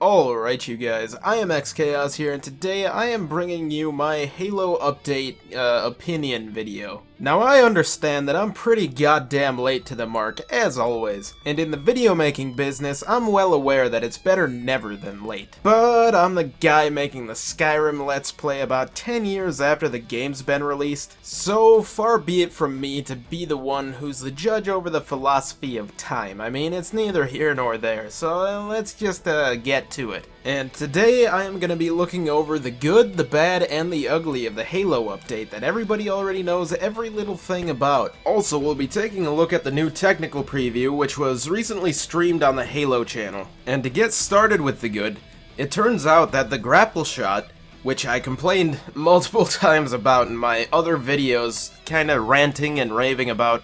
Alright you guys, I am XChaos here, and today I am bringing you my Halo Update opinion video. Now I understand that I'm pretty goddamn late to the mark, as always, and in the video making business I'm well aware that it's better never than late. But I'm the guy making the Skyrim Let's Play about 10 years after the game's been released, so far be it from me to be the one who's the judge over the philosophy of time. I mean, it's neither here nor there, so let's just get to it. And today I am going to be looking over the good, the bad, and the ugly of the Halo update that everybody already knows every little thing about. Also, we'll be taking a look at the new technical preview, which was recently streamed on the Halo channel. And to get started with the good, it turns out that the grapple shot, which I complained multiple times about in my other videos, kinda ranting and raving about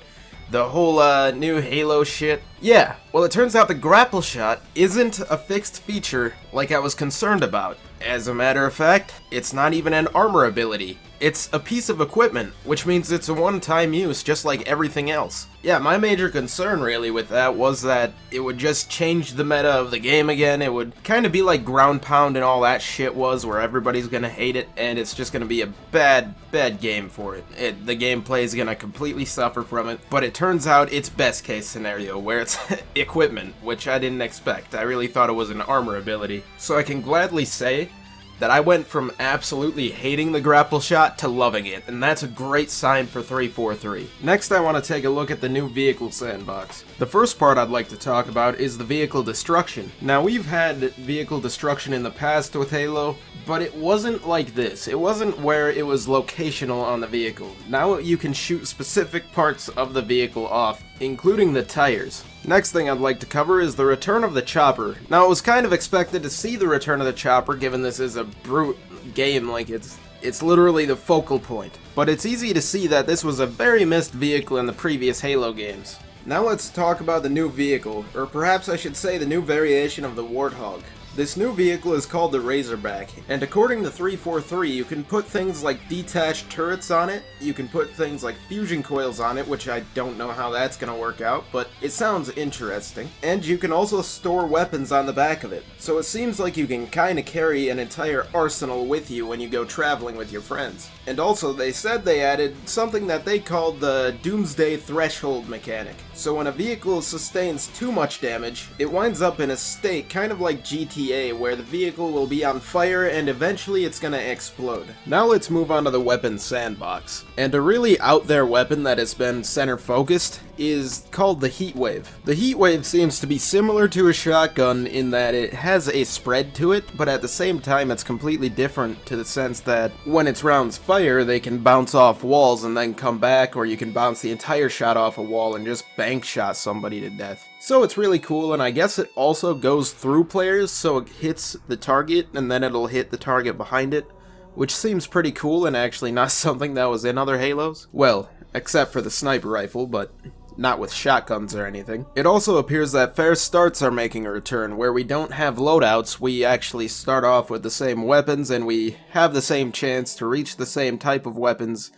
the whole new Halo shit. Yeah, well it turns out the grapple shot isn't a fixed feature like I was concerned about. As a matter of fact, it's not even an armor ability. It's a piece of equipment, which means it's a one-time use just like everything else. Yeah, my major concern really with that was that it would just change the meta of the game again. It would kind of be like ground pound and all that shit was, where everybody's gonna hate it and it's just gonna be a bad game for it. The gameplay is gonna completely suffer from it, but it turns out it's best case scenario where it's equipment, which I didn't expect. I really thought it was an armor ability. So I can gladly say that I went from absolutely hating the grapple shot to loving it, and that's a great sign for 343. Next I want to take a look at the new vehicle sandbox. The first part I'd like to talk about is the vehicle destruction. Now we've had vehicle destruction in the past with Halo, but it wasn't like this. It wasn't where it was locational on the vehicle. Now you can shoot specific parts of the vehicle off, including the tires. Next thing I'd like to cover is the return of the chopper. Now it was kind of expected to see the return of the chopper given this is a brute game, like it's literally the focal point. But it's easy to see that this was a very missed vehicle in the previous Halo games. Now let's talk about the new vehicle, or perhaps I should say the new variation of the Warthog. This new vehicle is called the Razorback, and according to 343, you can put things like detached turrets on it, you can put things like fusion coils on it, which I don't know how that's gonna work out, but it sounds interesting, and you can also store weapons on the back of it. So it seems like you can kinda carry an entire arsenal with you when you go traveling with your friends. And also, they said they added something that they called the Doomsday Threshold mechanic. So when a vehicle sustains too much damage, it winds up in a state kind of like GTA, where the vehicle will be on fire and eventually it's gonna explode. Now let's move on to the weapon sandbox. And a really out there weapon that has been center focused is called the Heatwave. The Heatwave seems to be similar to a shotgun in that it has a spread to it, but at the same time it's completely different to the sense that when its rounds fire, they can bounce off walls and then come back, or you can bounce the entire shot off a wall and just bank shot somebody to death. So it's really cool, and I guess it also goes through players, so it hits the target and then it'll hit the target behind it, which seems pretty cool and actually not something that was in other Halos. Well, except for the sniper rifle, but not with shotguns or anything. It also appears that fair starts are making a return, where we don't have loadouts, we actually start off with the same weapons and we have the same chance to reach the same type of weapons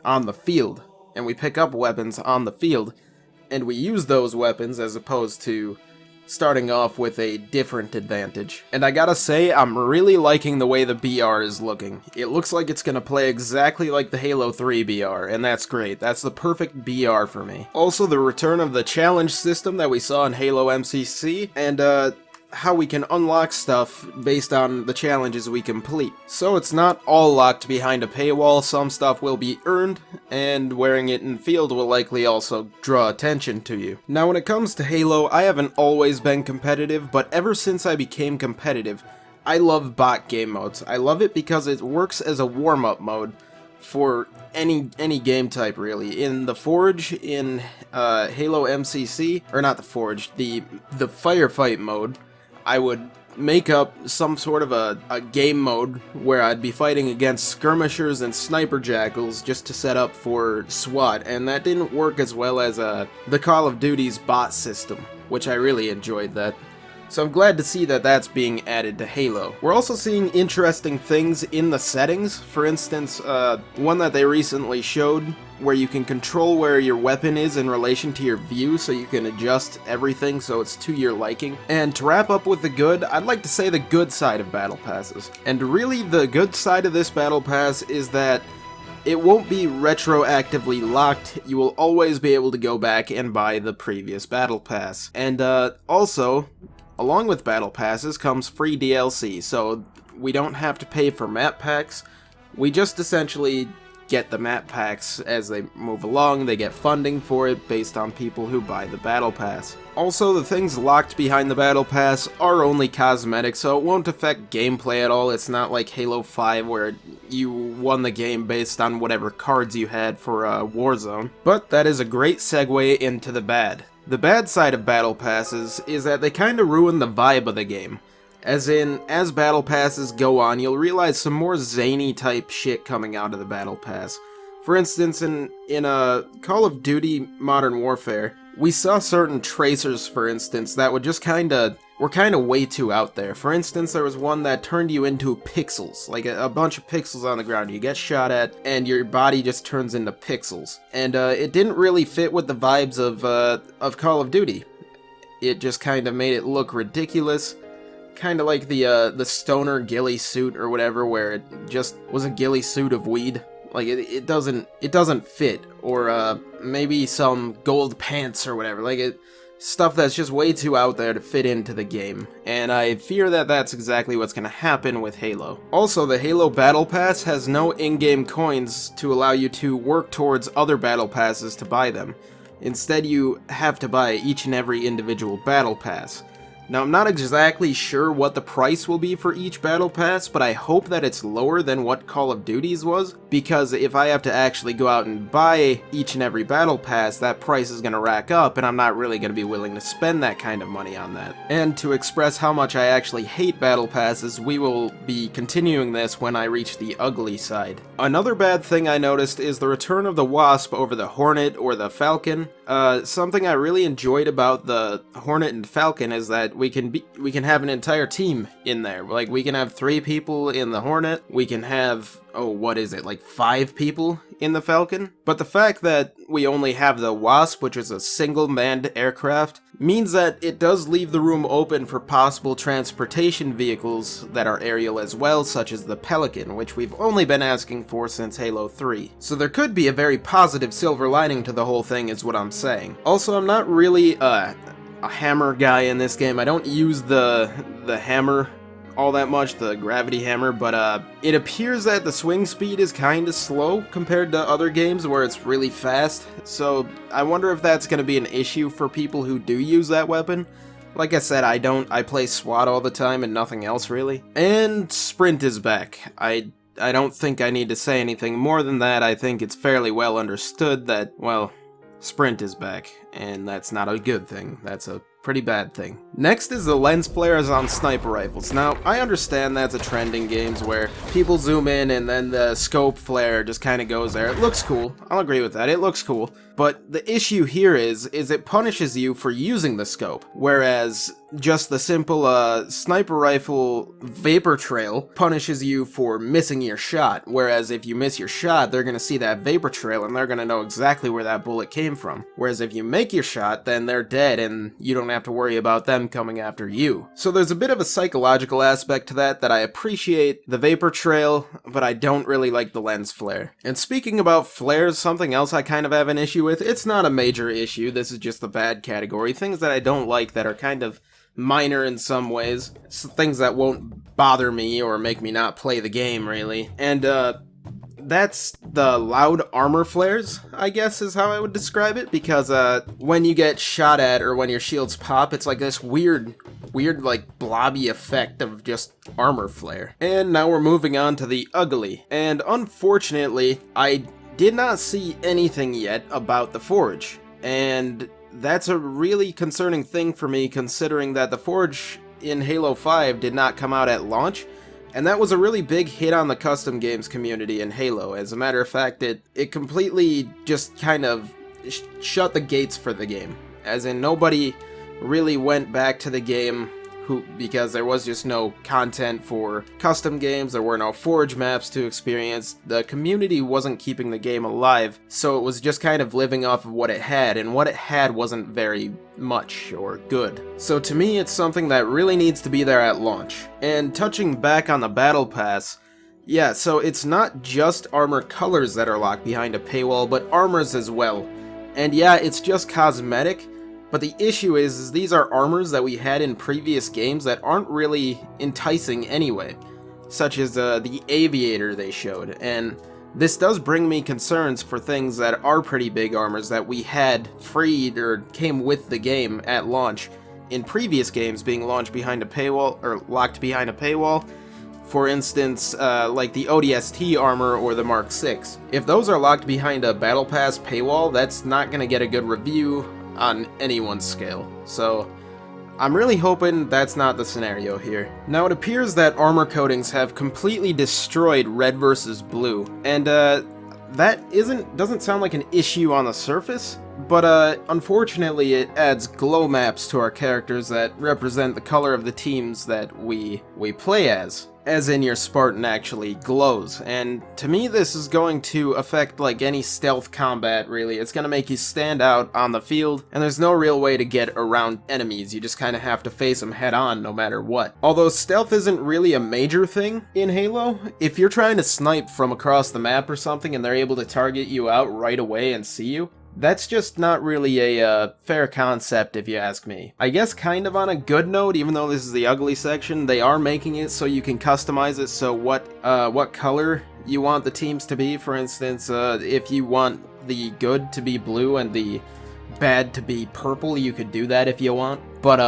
on the field. And we pick up weapons on the field, and we use those weapons as opposed to starting off with a different advantage. And I gotta say, I'm really liking the way the BR is looking. It looks like it's gonna play exactly like the Halo 3 BR, and that's great. That's the perfect BR for me. Also, the return of the challenge system that we saw in Halo MCC, and how we can unlock stuff based on the challenges we complete. So it's not all locked behind a paywall, some stuff will be earned, and wearing it in field will likely also draw attention to you. Now when it comes to Halo, I haven't always been competitive, but ever since I became competitive, I love bot game modes. I love it because it works as a warm-up mode for any game type really. In the Forge, in Halo MCC, or not the Forge, the Firefight mode, I would make up some sort of a game mode where I'd be fighting against skirmishers and sniper jackals just to set up for SWAT, and that didn't work as well as the Call of Duty's bot system, which I really enjoyed that. So I'm glad to see that that's being added to Halo. We're also seeing interesting things in the settings. For instance, one that they recently showed where you can control where your weapon is in relation to your view, so you can adjust everything so it's to your liking. And to wrap up with the good, I'd like to say the good side of Battle Passes. And really the good side of this Battle Pass is that it won't be retroactively locked. You will always be able to go back and buy the previous Battle Pass. And also, along with Battle Passes comes free DLC, so we don't have to pay for map packs. We just essentially get the map packs as they move along. They get funding for it based on people who buy the Battle Pass. Also, the things locked behind the Battle Pass are only cosmetic, so it won't affect gameplay at all. It's not like Halo 5 where you won the game based on whatever cards you had for Warzone. But that is a great segue into the bad. The bad side of Battle Passes is that they kinda ruin the vibe of the game. As in, as Battle Passes go on, you'll realize some more zany type shit coming out of the Battle Pass. For instance, in Call of Duty Modern Warfare, we saw certain tracers, for instance, that would just were kinda way too out there. For instance, there was one that turned you into pixels, like a bunch of pixels on the ground. You get shot at, and your body just turns into pixels. And it didn't really fit with the vibes of Call of Duty. It just kinda made it look ridiculous. Kind of like the stoner ghillie suit or whatever, where it just was a ghillie suit of weed. Like it doesn't fit. Or maybe some gold pants or whatever. Like stuff that's just way too out there to fit into the game. And I fear that that's exactly what's going to happen with Halo. Also, the Halo Battle Pass has no in-game coins to allow you to work towards other Battle Passes to buy them. Instead, you have to buy each and every individual Battle Pass. Now, I'm not exactly sure what the price will be for each Battle Pass, but I hope that it's lower than what Call of Duty's was, because if I have to actually go out and buy each and every Battle Pass, that price is going to rack up, and I'm not really going to be willing to spend that kind of money on that. And to express how much I actually hate Battle Passes, we will be continuing this when I reach the ugly side. Another bad thing I noticed is the return of the Wasp over the Hornet or the Falcon. Something I really enjoyed about the Hornet and Falcon is that we can have an entire team in there. Like, we can have 3 people in the Hornet, we can have, like 5 people in the Falcon? But the fact that we only have the Wasp, which is a single manned aircraft, means that it does leave the room open for possible transportation vehicles that are aerial as well, such as the Pelican, which we've only been asking for since Halo 3. So there could be a very positive silver lining to the whole thing, is what I'm saying. Also, I'm not really a hammer guy in this game. I don't use the hammer all that much, the gravity hammer, but it appears that the swing speed is kinda slow compared to other games where it's really fast, so I wonder if that's gonna be an issue for people who do use that weapon. Like I said, I play SWAT all the time and nothing else really. And Sprint is back. I don't think I need to say anything more than that. I think it's fairly well understood that, well, Sprint is back, and that's not a good thing. That's a pretty bad thing. Next is the lens flares on sniper rifles. Now, I understand that's a trend in games where people zoom in and then the scope flare just kind of goes there. It looks cool. I'll agree with that. It looks cool. But the issue here is it punishes you for using the scope, whereas just the simple sniper rifle vapor trail punishes you for missing your shot, whereas if you miss your shot, they're going to see that vapor trail and they're going to know exactly where that bullet came from. Whereas if you make your shot, then they're dead and you don't have to worry about them coming after you. So there's a bit of a psychological aspect to that I appreciate the vapor trail, but I don't really like the lens flare. And speaking about flares, something else I kind of have an issue with. It's not a major issue, this is just the bad category. Things that I don't like that are kind of minor in some ways. Things that won't bother me or make me not play the game, really. And, that's the loud armor flares, I guess is how I would describe it, because when you get shot at or when your shields pop, it's like this weird like blobby effect of just armor flare. And now we're moving on to the ugly. And unfortunately, I did not see anything yet about the Forge. And that's a really concerning thing for me, considering that the Forge in Halo 5 did not come out at launch. And that was a really big hit on the custom games community in Halo. As a matter of fact, it completely just kind of shut the gates for the game. As in, nobody really went back to the game because there was just no content for custom games, there were no forge maps to experience, the community wasn't keeping the game alive, so it was just kind of living off of what it had, and what it had wasn't very much or good. So to me, it's something that really needs to be there at launch. And touching back on the Battle Pass, yeah, so it's not just armor colors that are locked behind a paywall, but armors as well. And yeah, it's just cosmetic, but the issue is these are armors that we had in previous games that aren't really enticing anyway, such as the Aviator they showed, and this does bring me concerns for things that are pretty big armors that we had freed or came with the game at launch in previous games being launched behind a paywall, or locked behind a paywall. For instance, like the ODST armor or the Mark 6. If those are locked behind a Battle Pass paywall, that's not going to get a good review on anyone's scale. So I'm really hoping that's not the scenario here. Now it appears that armor coatings have completely destroyed red versus blue, and that doesn't sound like an issue on the surface, but unfortunately it adds glow maps to our characters that represent the color of the teams that we play as in your Spartan actually glows, and to me this is going to affect like any stealth combat really. It's going to make you stand out on the field, and there's no real way to get around enemies, you just kind of have to face them head on no matter what. Although stealth isn't really a major thing in Halo, if you're trying to snipe from across the map or something and they're able to target you out right away and see you, that's just not really a fair concept if you ask me. I guess kind of on a good note, even though this is the ugly section, they are making it so you can customize it so what color you want the teams to be. For instance, if you want the good to be blue and the bad to be purple, you could do that if you want. But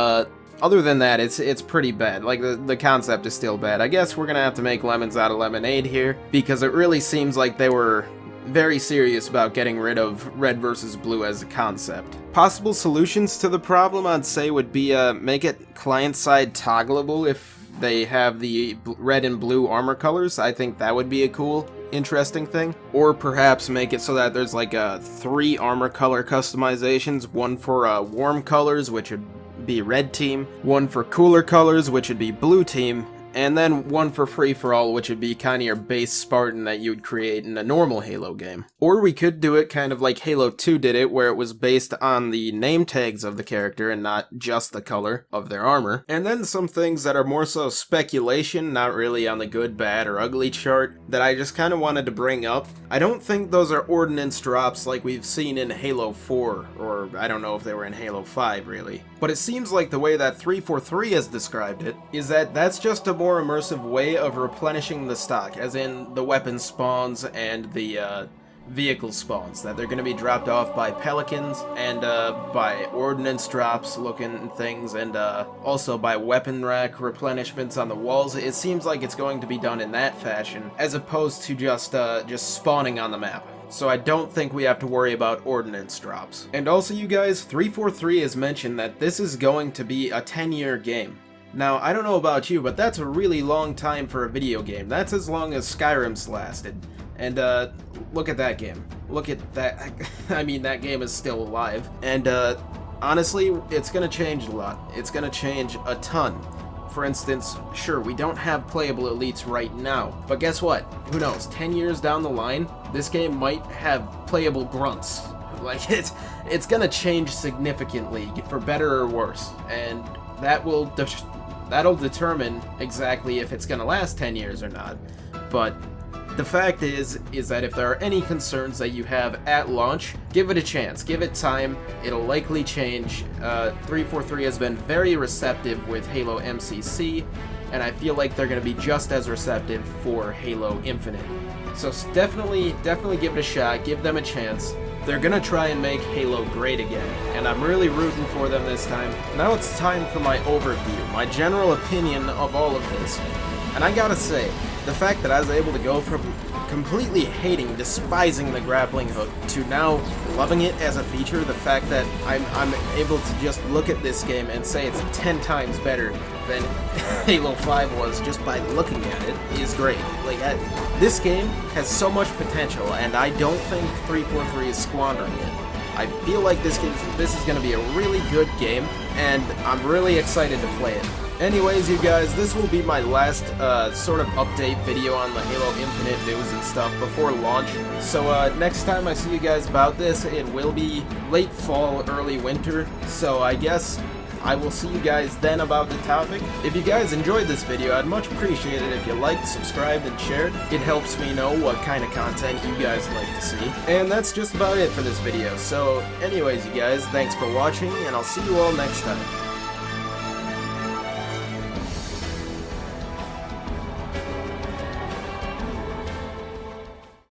other than that, it's pretty bad. Like, the concept is still bad. I guess we're gonna have to make lemons out of lemonade here, because it really seems like they were very serious about getting rid of red versus blue as a concept. Possible solutions to the problem, I'd say, would be make it client-side toggleable if they have the red and blue armor colors. I think that would be a cool, interesting thing. Or perhaps make it so that there's like 3 armor color customizations, one for warm colors, which would be red team, one for cooler colors, which would be blue team, and then one for free-for-all, which would be kind of your base Spartan that you would create in a normal Halo game. Or we could do it kind of like Halo 2 did it, where it was based on the name tags of the character and not just the color of their armor. And then some things that are more so speculation, not really on the good, bad, or ugly chart, that I just kind of wanted to bring up. I don't think those are ordnance drops like we've seen in Halo 4, or I don't know if they were in Halo 5 really. But it seems like the way that 343 has described it is that that's just a more immersive way of replenishing the stock, as in the weapon spawns and the vehicle spawns, that they're going to be dropped off by pelicans and by ordnance drops looking things, and also by weapon rack replenishments on the walls. It seems like it's going to be done in that fashion, as opposed to just spawning on the map. So I don't think we have to worry about ordnance drops. And also, you guys, 343 has mentioned that this is going to be a 10-year game. Now, I don't know about you, but that's a really long time for a video game. That's as long as Skyrim's lasted. And, look at that game. Look at that. I mean, that game is still alive. And, honestly, it's gonna change a lot. It's gonna change a ton. For instance, sure, we don't have playable elites right now, but guess what? Who knows? 10 years down the line, this game might have playable grunts. Like, it's gonna change significantly, for better or worse, and that'll determine exactly if it's gonna last 10 years or not. But the fact is that if there are any concerns that you have at launch, give it a chance, give it time, it'll likely change. 343 has been very receptive with Halo MCC, and I feel like they're going to be just as receptive for Halo Infinite. So definitely give it a shot, give them a chance. They're gonna try and make Halo great again, and I'm really rooting for them this time. Now it's time for my overview, my general opinion of all of this. And I gotta say, the fact that I was able to go from completely hating, despising the grappling hook, to now loving it as a feature, the fact that I'm able to just look at this game and say it's 10 times better than Halo 5 was just by looking at it, is great. Like, this game has so much potential, and I don't think 343 is squandering it. I feel like this is going to be a really good game, and I'm really excited to play it. Anyways, you guys, this will be my last sort of update video on the Halo Infinite news and stuff before launch. So next time I see you guys about this, it will be late fall, early winter. So I guess I will see you guys then about the topic. If you guys enjoyed this video, I'd much appreciate it if you liked, subscribed, and shared. It helps me know what kind of content you guys like to see. And that's just about it for this video. So anyways, you guys, thanks for watching, and I'll see you all next time.